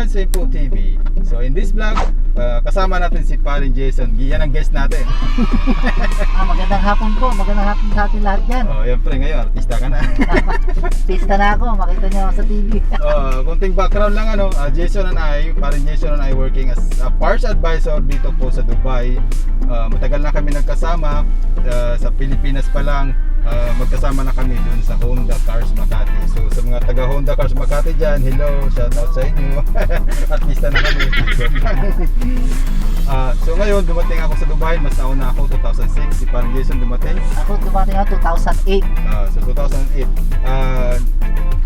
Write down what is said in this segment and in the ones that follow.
Lance Info TV. So in this vlog, kasama natin si Parin Jason. Yan ang guest natin. Magandang hapon po. Magandang hapon sa atin lahat yan. Oh, yan pre, ngayon artista ka na. Artista na ako. Makita niyo ako sa TV. Konting background lang Jason and I, Parin Jason and I working as a parts advisor dito po sa Dubai. Matagal na kami nagkasama. Sa Pilipinas pa lang. Magkasama na kami dun sa Honda Cars Makati. So sa mga taga Honda Cars Makati dyan, hello, shout out sa inyo. Artista na kami. So ngayon dumating ako sa Dubai, mas nauna ako 2006. Si Parin Jason dumating. Ako dumating ako 2008. So 2008.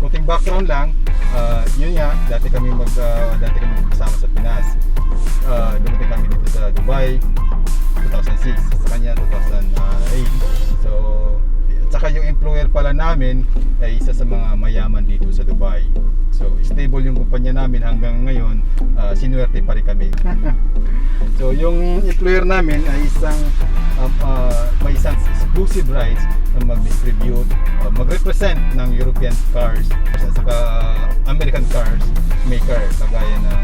Kunting background lang, yun nga, dati kami magkasama sa Pinas. Dumating kami dito sa Dubai 2006, sa kanya 2008. So saka yung employer pala namin ay isa sa mga mayaman dito sa Dubai. So stable yung kumpanya namin hanggang ngayon, sinuwerte pa rin kami. So yung employer namin ay may isang exclusive rights na mag-distribute, mag-represent ng European cars at saka American cars maker kagaya ng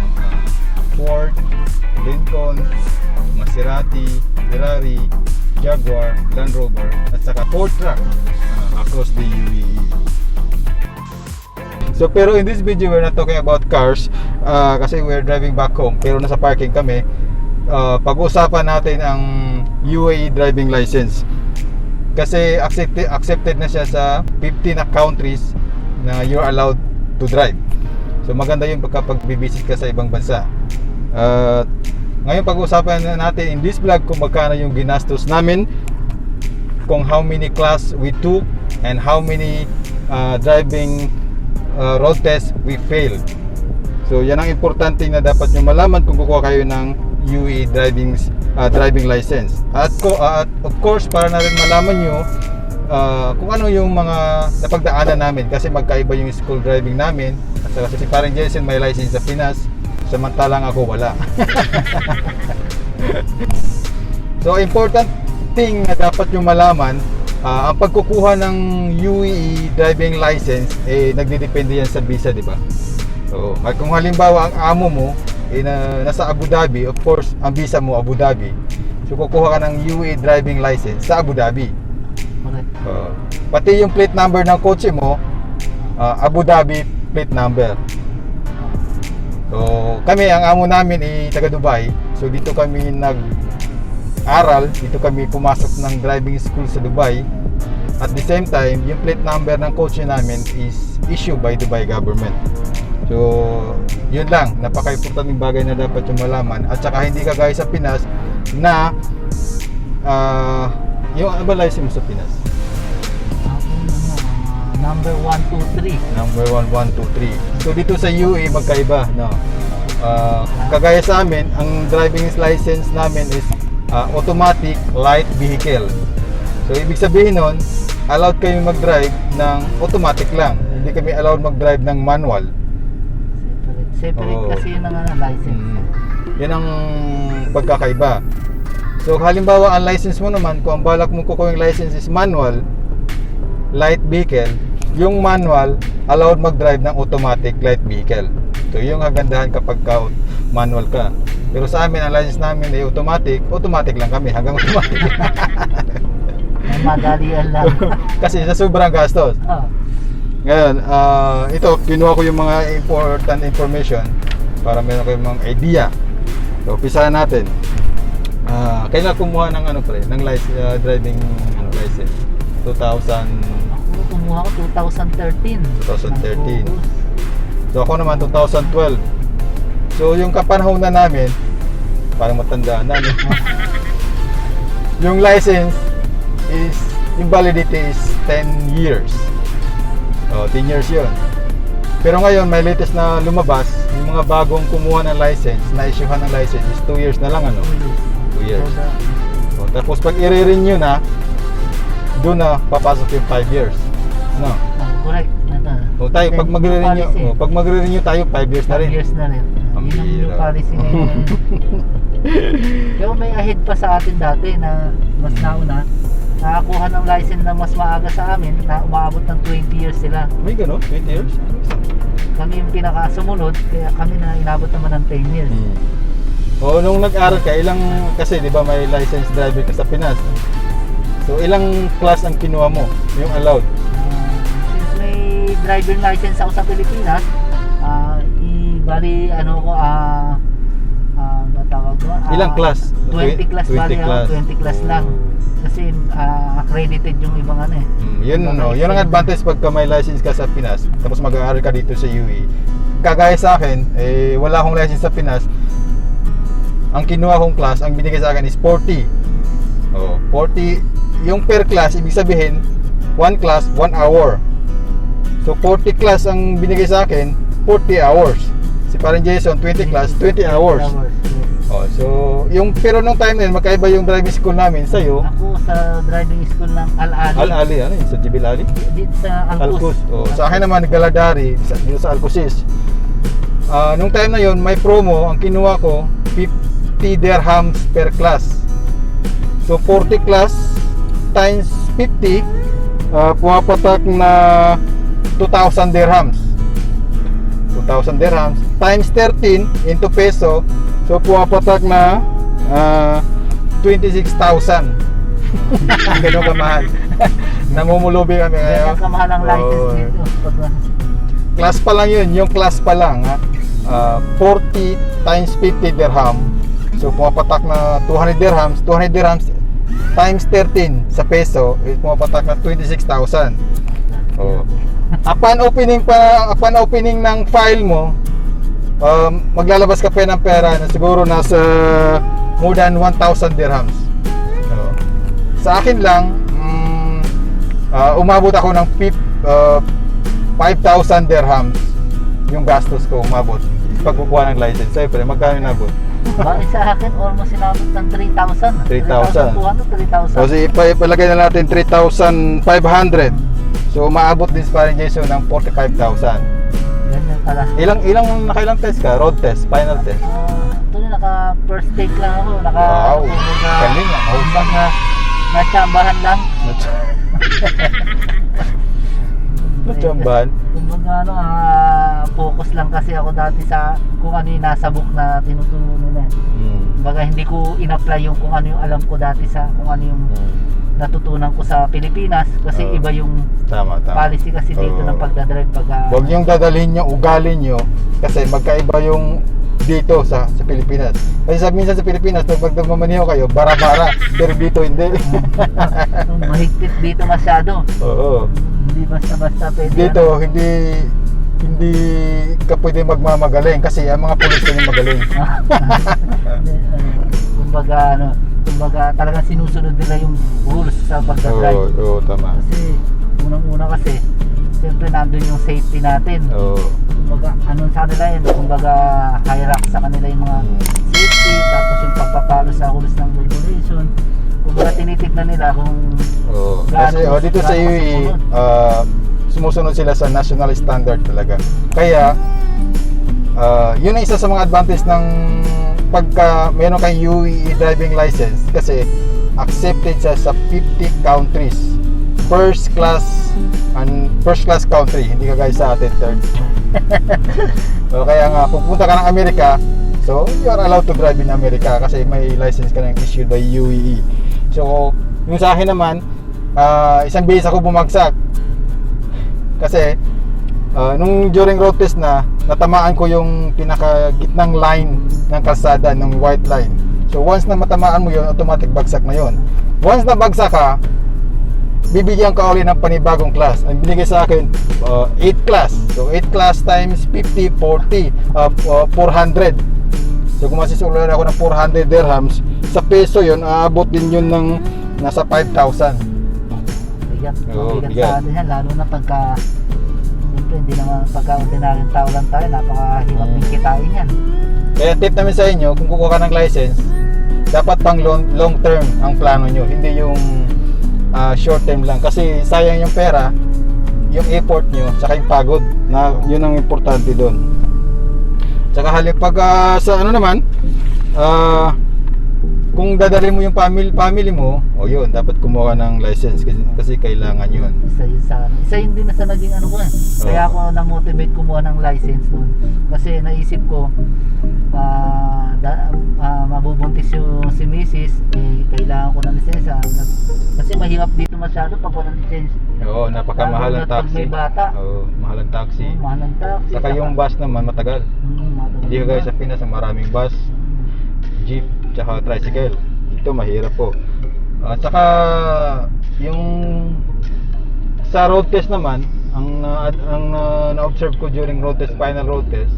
Ford, Lincoln, Maserati, Ferrari, Jaguar, Land Rover at saka Ford truck across the UAE. So pero in this video we're not talking about cars kasi we're driving back home pero nasa parking kami. Pag-uusapan natin ang UAE driving license kasi accepted na siya sa 15 na countries na you're allowed to drive. So maganda yung pagka-pag-visit ka sa ibang bansa. Ngayon pag-uusapan natin in this vlog kung magkano yung ginastos namin, kung how many class we took, and how many driving road tests we failed. So yan ang importante na dapat nyo malaman kung kukuha kayo ng UAE driving license. At of course para na rin malaman nyo kung ano yung mga napagdaanan namin kasi magkaiba yung school driving namin. At saka si Parin Jason may license sa Pinas, samantalang ako wala. So important thing na dapat nyo malaman, ang pagkukuha ng UAE driving license nagdidepende yan sa visa, di ba? So kung halimbawa ang amo mo nasa Abu Dhabi, of course ang visa mo Abu Dhabi, so kukuha ka ng UAE driving license sa Abu Dhabi. Pati yung plate number ng kotse mo Abu Dhabi plate number. So kami, ang amo namin taga Dubai. So dito kami nag-aral, dito kami pumasok ng driving school sa Dubai. At the same time, yung plate number ng kotse namin is issued by Dubai government. So yun lang, napaka-importanting bagay na dapat yung malaman. At saka hindi kagaya sa Pinas na yung ano ba license mo sa Pinas? Number 1, 2, 3. Number 1, 1, 2, 3. So dito sa UAE magkaiba, no? Kagaya sa amin, ang driving license namin is automatic light vehicle. So ibig sabihin nun, allowed kayong mag-drive ng automatic lang. Hindi kami allowed mag-drive ng manual. Separate kasi yun ang license. Yan ang pagkakaiba. So halimbawa ang license mo naman, kung ang balak mo kukuha yung license is manual light vehicle, yung manual allowed mag-drive ng automatic light vehicle. So yung kagandahan kapag manual ka. Pero sa amin, ang license namin ay automatic lang kami, hanggang automatic. Madalian lang. Kasi sa sobrang gastos. Ngayon, ito, kinuha ko yung mga important information para meron kayong mga idea. So umpisahan natin. Kailan kumuha ng ng driving license? 2000. Ako kumuha ko 2013. 2013. So ako naman 2012. So yung kapanahon na namin, parang matandaan na, yung license is, yung validity is 10 years. 10 years yun. Pero ngayon may latest na lumabas, yung mga bagong kumuha ng license, na-issuehan ng license is 2 years na lang 2 years. So, tapos pag i-renew na, doon na papasok yung 5 years. No? Correct. So tayo, pag magre-renew tayo, 5 years na rin. 5 years na rin. Yun ang new policy ngayon. Pero may ahead pa sa atin dati na mas nauna. Nakakuha ng license na mas maaga sa amin, na umaabot ng 20 years sila. May gano'n? 20 years? kami yung pinaka-sumunod, kaya kami na inabot naman ng 10 years. O nung nag-aral ka, kasi di ba may license driver ka sa Pinas? So ilang class ang kinuha mo, yung allowed? Since may driving license ako sa Pilipinas, bali ano ko, matawag ko? Ilang class? 20 class, 20 bali class. ako, 20 class lang. Kasi accredited yung ibang ano eh. Yun yun ang advantage pagka may license ka sa Pinas, tapos mag-aaral ka dito sa UAE. Kagaya sa akin, wala akong license sa Pinas. Ang kinuha kong class, ang binigay sa akin is 40. 40. Yung per class, ibig sabihin, 1 class, 1 hour. So 40 class ang binigay sa akin, 40 hours. Si parang Jason, 20 class, 20 hours. Yes. So, pero nung time na yun, magkaiba yung driving school namin sa'yo. Ako sa driving school ng Al-Ali. Al-Ali, ano yun? Sa Jibil Ali? Dito sa Al-Qus. Sa akin naman, Galadari, dito sa Al-Qusis. Nung time na yun, may promo, ang kinuha ko, 50 dirhams per class. So 40 class times 50, pumapatak na 2,000 dirhams. 2,000 dirhams times 13 into peso, so pumapatak na 26,000. Ganun kamahal. Namumulubi kami ngayon. Ganun kamahal ang license dito. Class pa lang yun, yung class pa lang, 40 times 50 dirham. So pumapatak na 200 dirhams. 200 dirhams times 13 sa peso, pumapatak na 26,000. Upon opening ng file mo, maglalabas ka pa ng pera na siguro nasa more than 1,000 dirhams. Sa akin lang, umabot ako ng 5,000 dirhams yung gastos ko, umabot pagkukuha ng license. Siyempre, magkano inabot? Bali sa akin, almost sinabot ng 3,000. 3,000. 3,200, 3,000. So, ipalagay na natin 3,500. So, umaabot din sa parang Jason ng 45,000. Ganyan pala. Nakailang test ka? Road test? Final test? Ito na, naka first take lang ako. Wow! Galing lang. Natsambahan lang. Natsambahan? Kumbaga focus lang kasi ako dati sa kung ano yung nasa book na tinutunan na. Kumbaga hindi ko in-apply yung kung ano yung alam ko dati sa kung ano yung natutunan ko sa Pilipinas kasi iba yung tama. policy kasi dito ng pagdadrive huwag niyong dadalhin yung ugali niyo kasi magkaiba yung dito sa Pilipinas. Kasi minsan sa Pilipinas pag nagmamaniho kayo, bara-bara, pero dito hindi. Mahigpit dito masyado. Oo. Hindi basta-basta pwede. Dito hindi ka pwede magmamagaling kasi ang mga pulis yung magaling. Kumbaga talagang sinusunod nila yung rules sa pagdadrive. Oo, tama. Kasi unang-una kasi siyempre nandun yung safety natin. Kumbaga anong sa kanila yun, kumbaga hierarch sa kanila yung mga safety, tapos yung pagpapalo sa rules ng regulation. Kumbaga tinitignan nila kung kasi dito sa UAE sumusunod sila sa national standard talaga. Kaya yun ang isa sa mga advantage ng pagka meron kang UAE driving license kasi accepted siya sa 50 countries. First class country, hindi ka guys sa atin third. Kaya nga pupunta ka ng Amerika, so you are allowed to drive in America kasi may license ka ng issued by UAE. So yung sa akin naman, isang beses ako bumagsak kasi nung during road test natamaan ko yung pinakagitnang line ng kalsada ng white line. So once na matamaan mo yun, automatic bagsak na yun. Once na bagsak ka, bibigyan ka ulit ng panibagong class. Ang binigay sa akin 8 class. So 8 class times 50, 40, 400. So kung masisulat ako ng 400 dirhams, sa peso yun, aabot din yun ng nasa 5,000. Bigat sa atin yan, lalo na pagka siyempre hindi naman pagka ordinaryong tao lang tayo, napakahirap yung kitain yan. Kaya tip namin sa inyo, kung kukuha ka ng license, dapat pang long term ang plano nyo, hindi yung short term lang, kasi sayang yung pera, yung effort nyo, saka yung pagod na yun ang importante doon. Saka pag sa ano naman kung dadali mo yung family mo, o yun, dapat kumuha ng license kasi kailangan yun. Isa yun din na sa naging ano ko eh. Kaya ako na-motivate kumuha ng license nun. Kasi naisip ko, mabubuntis yung si Mrs. Kailangan ko ng lisensya. Kasi mahirap dito masyado pag walang lisensya. Oo, napakamahal ang Pag taxi. may bata. Oo, mahal ang taxi. Mahal ang taxi. Saka yung bus naman matagal. matagal Hindi ka guys sa Pinas, ang maraming bus, jeep, tsaka tricycle. Dito mahirap po. At saka yung sa road test naman, ang na-observe ko during road test, final road test,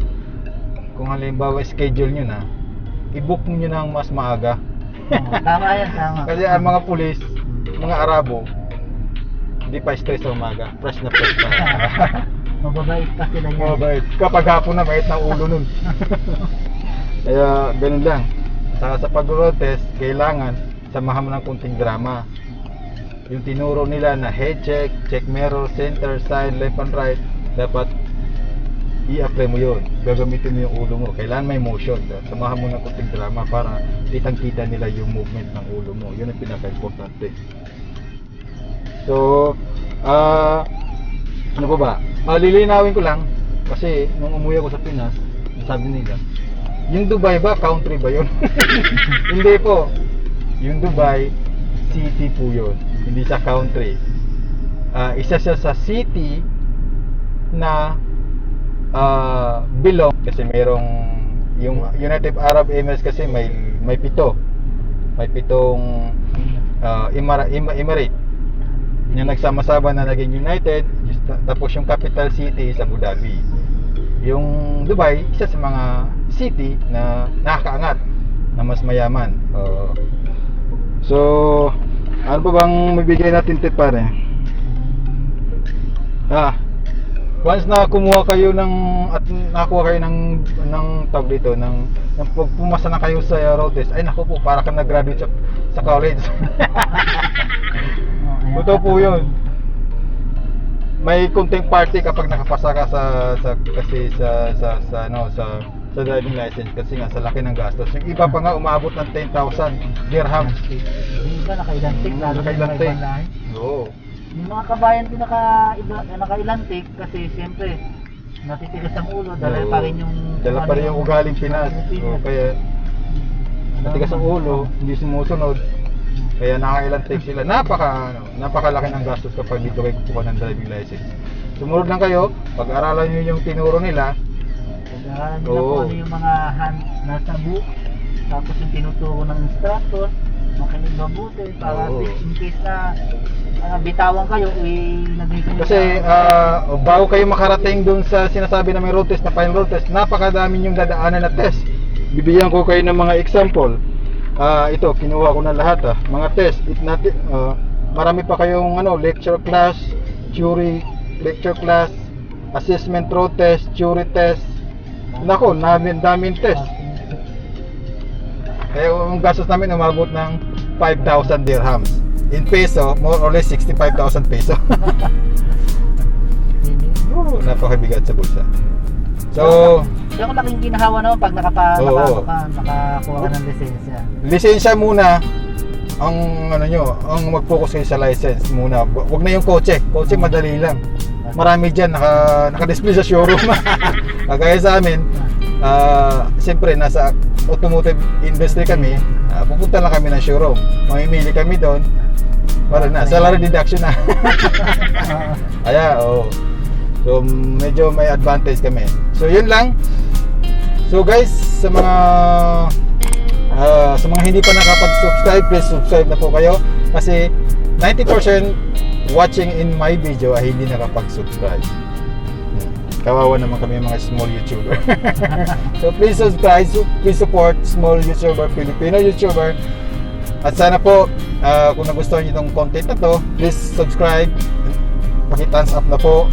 kung halimbawa schedule nyo na, i-book nyo na mas maaga. Tama yan, tama. Kasi ang mga pulis, mga Arabo, hindi pa stress sa umaga, fresh na fresh pa. Mababait pa sila yan. Mabait. Kapag hapon na, mait ng ulo nun. Kaya ganun lang. Saka sa pag-road test, kailangan samahan mo ng kunting drama. Yung tinuro nila na head check, check mirror, center, side, left and right, dapat i-apply mo yun. Gagamitin mo yung ulo mo. Kailangan may motion. Samahan mo ng kunting drama para kitang-kita nila yung movement ng ulo mo. Yun ang pinaka-importante. So, ano ba? Lilinawin ko lang kasi nung umuwi ako sa Pinas, sabi nila, yung Dubai ba, country ba yun? Hindi po. Yung Dubai, city po yun. Hindi sa country. Isa siya sa city na belong kasi mayroong yung United Arab Emirates kasi may pitong emirate yung nagsama-sama na naging United, tapos yung capital city is Abu Dhabi. Yung Dubai, isa sa mga city na nakakaangat, na mas mayaman. So, ano pa bang mabigay natin tip pare? Once na kumuha kayo at nakakuha kayo ng tawag dito, ng pag pumasa na kayo sa road test, ay naku po, para ka nag-graduate sa college. Totoo po yun. May kunting party kapag nakapasa ka sa driving license kasi nga sa laki ng gastos. Yung iba pa nga umabot ng 10,000 dirhams. Yung iba nakailantik, lalo na yung may banlahe. Oo. Yung mga kabayan din nakailantik kasi siyempre natitigas ang ulo, dala pa rin yung ugaling Pinas. Kaya natitigas ang ulo, hindi sumusunod. Kaya nakailantik sila. Napakalaki ng gastos kapag dito kayo kukuha ng driving license. Sumunod lang kayo, pag-aralan nyo yung tinuro nila. Pag-aralan nyo kung ano yung mga nasa book, tapos yung tinuturo ng instructor, makinig mabuti para in case na bitawan kayo, kasi bago kayo makarating dun sa sinasabi na may road test, na final road test, napakadami yung dadaanan na test. Bibigyan ko kayo ng mga example. Ito, kinuha ko na lahat mga test. Marami pa kayong lecture class, theory lecture class, assessment road test, theory test. Nako, daming test. Kaya yung gastos namin umabot ng 5,000 dirhams. In peso, more or less 65,000 peso. Napakabigat sa bulsa. So, yung laking ginahawa naman pag nakakuha ka ng lisensya. Lisensya muna ang ang mag-focus kayo sa license muna. Wag na yung kotse. Kotse madali lang. Marami diyan naka-display sa showroom. Kagaya sa amin, siyempre nasa automotive industry kami, pupunta lang kami ng showroom. Mamimili kami doon. Para na salary deduction na. So medyo may advantage kami. So yun lang. So guys, sa mga hindi pa nakapag-subscribe, please subscribe na po kayo kasi 90% watching in my video ay hindi nakapag-subscribe. Kawawa naman kami mga small YouTuber. So please subscribe, please support small YouTuber, Filipino YouTuber. At sana po kung nagustuhan niyo itong content na to, please subscribe, paki-thumbs up na po.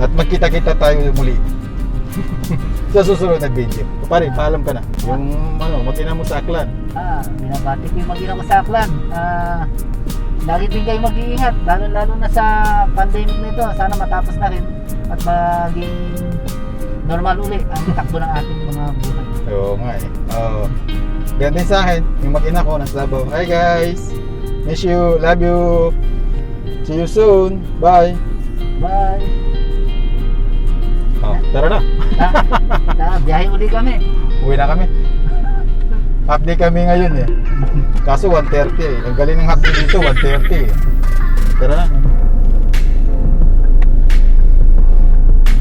At magkita-kita tayo muli sa susunod na video. Pare, paalam ka na. Yung mag-ina mo sa Aklan. Binabati ko yung mag-ina ko sa Aklan. Lagi din kayo mag-iingat, lalo na sa pandemic nito. Sana matapos na rin at maging normal uli ang takbo ng ating mga buhay. Oo nga eh. Ganun din sa akin, yung mag-ina ko nasa Davao. Hi guys! Miss you, love you! See you soon! Bye! Bye! Oh, tara na! Biyahe uli kami. Uwi na kami. Half day kami ngayon eh. Kaso 1:30 eh. Ang galing ng half day dito, 1:30 eh. Tara na.